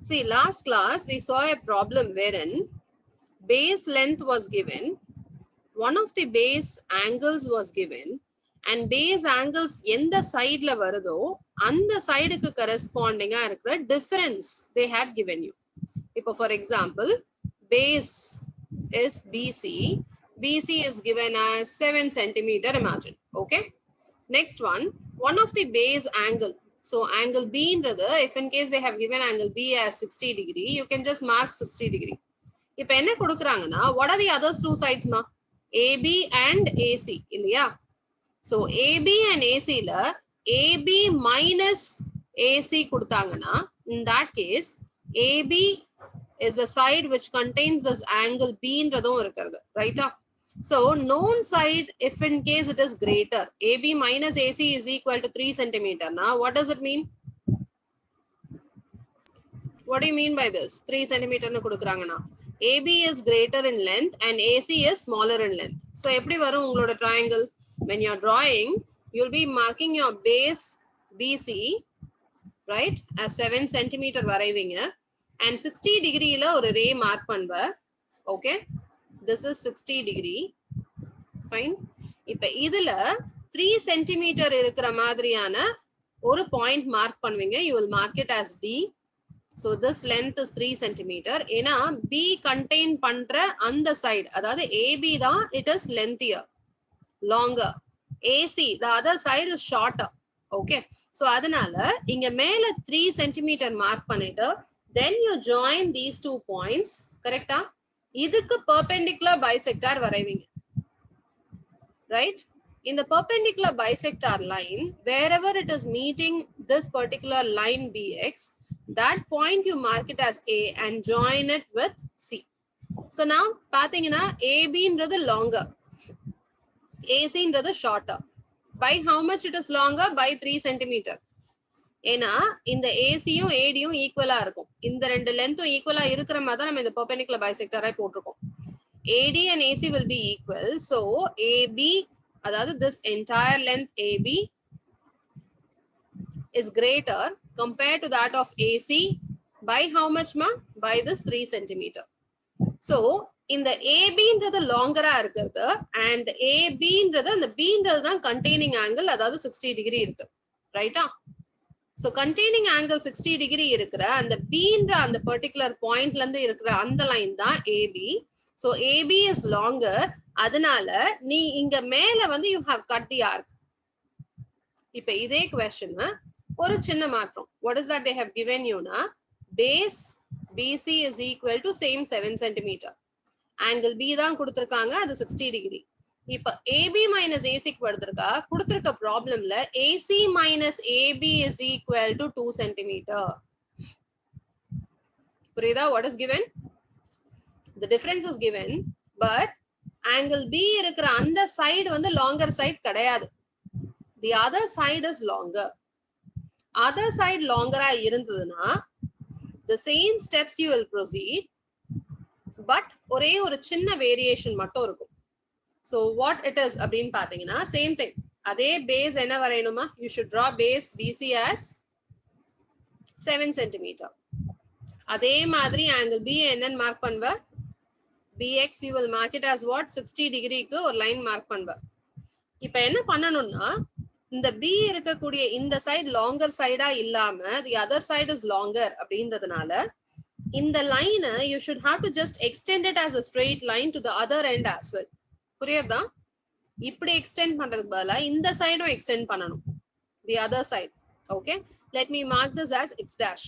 See, last class we saw a problem wherein base length was given, one of the base angles was given, and base angles எந்த sideல வருதோ அந்த sideக்கு corresponding இருக்கிற difference they had given you. இப்போ for example, base is BC. BC is given as 7 centimeter, imagine. Okay. Next one of the base angle. So angle B ன்றது, if in case they have given angle B as 60 degree, you can just mark 60 degree. இப்போ என்ன கொடுக்குறாங்கன்னா, what are the other two sides ma? AB and AC இல்லையா? So AB and AC ல AB minus AC கொடுத்தாங்கன்னா, in that case AB is the side which contains this angle B ன்றதும் இருக்கிறது, ரைட்டா? So known side, if in case it is greater, AB minus AC is equal to 3 centimeter. Now what does it mean? What do you mean by this? 3 centimeter nu kudukranga. AB is greater in length and AC is smaller in length. So eppadi varum ungaloda triangle? When you are drawing, you'll be marking your base BC, right, as 7 centimeter varaivinga, and 60 degree la or ray mark panva. Okay, this is 60 degree. Fine. இப்ப இதுல 3 centimeter இருக்கிற மாதிரியான ஒரு point mark பண்ணுவீங்க. You will mark it as D. So this length is 3 centimeter. ஏன்னா B contain பண்ற அந்த side, அதாவது AB தான் it is lengthier, longer. AC, the other side is shorter. Okay. So அதனால இங்க மேல 3 centimeter mark பண்ணிட்டு then you join these 2 points. Correct? இதுக்கு perpendicular bisector வரைவீங்க. Right? In the perpendicular bisector line, wherever it is meeting this particular line BX, that point you mark it as A and join it with C. So now, pathina AB ன்றது longer, AC ன்றது shorter. By how much it is longer? By 3 centimeter. ஏன்னா இந்த ACயும் ADயும் ஈக்குவலா இருக்கும். இந்த ரெண்டு லென்த்தும் ஈக்குவலா இருக்கிற மாதிரி தான் நம்ம இந்த perpendicular bisector ஆ போட்டிருக்கோம். AD and AC will be equal. So AB, அதாவது this entire length AB is greater compared to that of AC by how much ma? By this 3 centimeter. So in the AB ன்றது longer ஆ இருக்கிறது and AB ன்றது அந்த B ன்றது தான் containing angle, அதாவது 60 degree இருக்கு, ரைட்டா? So containing angle 60 degree இருக்கிற அந்த B ன்ற அந்த particular pointல இருந்து இருக்கிற அந்த line தான் AB. So AB is longer. அதனால நீ இங்க மேல வந்து you have cut the arc. இப்ப இதே question ஒரு சின்ன மாற்றம். What is that they have given you na? Base BC is equal to same 7 centimeter. Angle B தான் கொடுத்திருக்காங்க, அது 60 degree. இப்ப AB minus AC கொடுத்திருக்க problemல AC minus AB is equal to 2 centimeter. புரியுதா? What is given? The difference is given, but angle B இருக்கிற அந்த side வந்து longer side கிடையாது. The other side is longer. Other side longer ஆ இருந்ததுன்னா the same steps you will proceed, but ஒரே ஒரு சின்ன variation மட்டும் இருக்கும். So what it is அப்படின்னு பாத்தீங்கன்னா same thing. அதே base என்ன வரையணுமா? You should draw base BC as 7 centimeter. அதே மாதிரி angle B என்னன்னு மார்க் பண்ணுவ? BX you will mark it as what? 60 degree க்கு ஒரு line mark பண்ணுவ. இப்ப என்ன பண்ணணும்னா இந்த B இருக்கக்கூடிய இந்த side longer side ஆ இல்லாம the other side is longer அப்படின்றதுனால இந்த line you should have to just extend it as a straight line to the other end as well. புரியுதா? இப்படி extend பண்றதுக்கு பதிலா இந்த சைடும் extend பண்ணணும், the other side. Okay, let me mark this as x dash.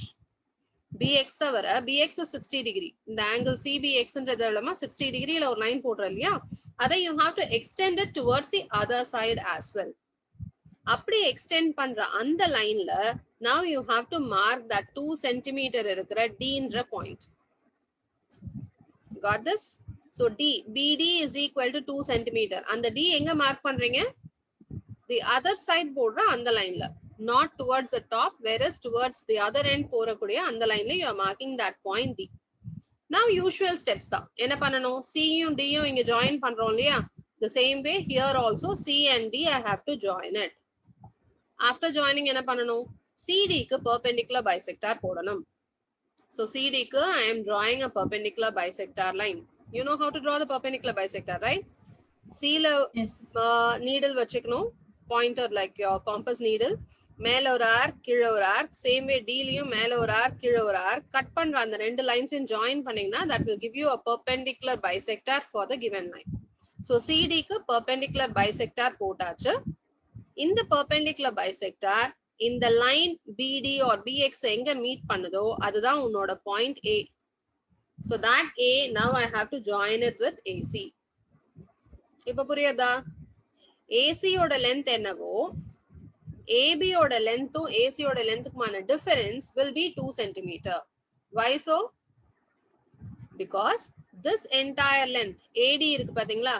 BX தவிர BX is 60 degree. இந்த angle CBX ன்றது எவ்வளவுமா? 60 degree ல ஒரு line போடுற இல்லையா? அதை you have to extend it towards the other side as well. அப்படி extend பண்ற அந்த லைன்ல now you have to mark that 2 centimeter இருக்கிற D ன்ற point. Got this? So D, BD is equal to 2 centimeter. அந்த D எங்க mark பண்றீங்க? The other side போடுற அந்த லைன்ல, not towards the top, whereas towards the other end போறக்கூடிய அந்த லைன்ல you are marking that point D. Now usual steps தான். என்ன பண்ணணும்? C யும் D யும் இங்க join பண்றோம் இல்லையா? The same way here also C and D I have to join it. After joining என்ன பண்ணணும்? CD க்கு perpendicular bisector போடணும். So CD ku I am drawing a perpendicular bisector line. You know how to draw the perpendicular bisector, right? C la Yes. needle வச்சுக்கணும், pointer like your compass needle. மேல ஒரு arc கீழ ஒரு arc, same way டீலையும் மேல ஒரு arc கீழ ஒரு arc cut பண்ற அந்த ரெண்டு லைன்ஸையும் ஜாயின் பண்ணீங்கன்னா that will give you a perpendicular bisector for the given line. So CD க்கு perpendicular bisector போட்டாச்சு. இந்த perpendicular bisector இந்த line BD or BX எங்க மீட் பண்ணுதோ அதுதான் உன்னோட point A. So that A now I have to join it with AC. இப்ப புரியுதா? AC ஓட length என்னவோ AB ஓட lengthம் AC ஓட lengthக்குமான difference will be 2 cm. Why so? Because this entire length AD இருக்கு பாத்தீங்களா,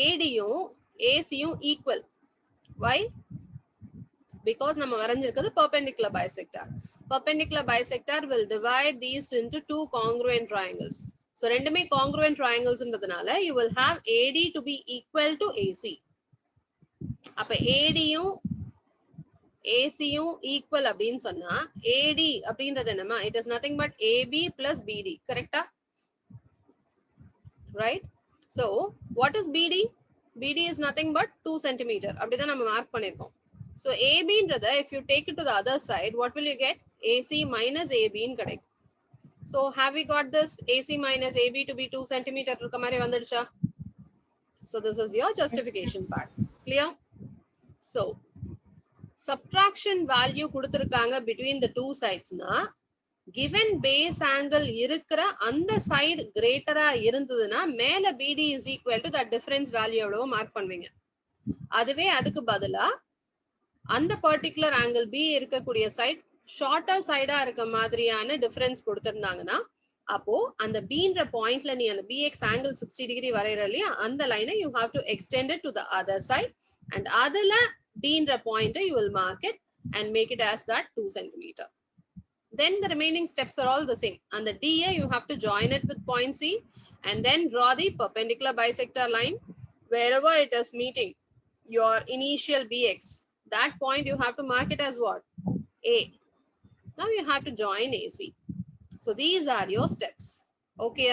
AD யும் AC யும் equal. Why? Because நம்ம வரைஞ்சிருக்கிறது perpendicular bisector. Perpendicular bisector will divide these into two congruent triangles. So ரெண்டுமே congruent triangles ன்றதுனால you will have AD to be equal to AC. அப்ப AD யும் AC யும் equal அப்படின்னு சொன்னா AD அப்படின்றது என்னமா, it is nothing but AB plus BD, correctா? Right? So what is BD? BD is nothing but 2 cm. அப்படிதான் நம்ம mark பண்ணிருக்கோம். So AB ன்றத if you take it to the other side, what will you get? AC minus AB ன்னு கிடைக்கும். So have we got this AC minus AB to be 2 cm இருக்க மாதிரி வந்துடுச்சா? So this is your justification part. Clear? So subtraction value கொடுத்திருக்காங்க between the two sides னா given base angle இருக்கிற அந்த side greater இருந்ததுன்னா மேல BD is equal to that difference value எவ்வளவோ மார்க் பண்ணுவீங்க. அதுவே அதுக்கு பதிலா அந்த particular angle B இருக்கக்கூடிய side shorter side இருக்க மாதிரியான difference கொடுத்திருந்தாங்கன்னா அப்போ அந்த B ன்ற பாயிண்ட்ல நீ அந்த BX angle 60 degree வரையற இல்லையா, அந்த லைனை you have to extend it to the other side and அதுல D ன்ற point you will mark it and make it as that 2 cm. Then the remaining steps are all the same. And the DA you have to join it with point C and then draw the perpendicular bisector line wherever it is meeting your initial BX. That point you have to mark it as what? A. Now you have to join AC. So these are your steps. Okay.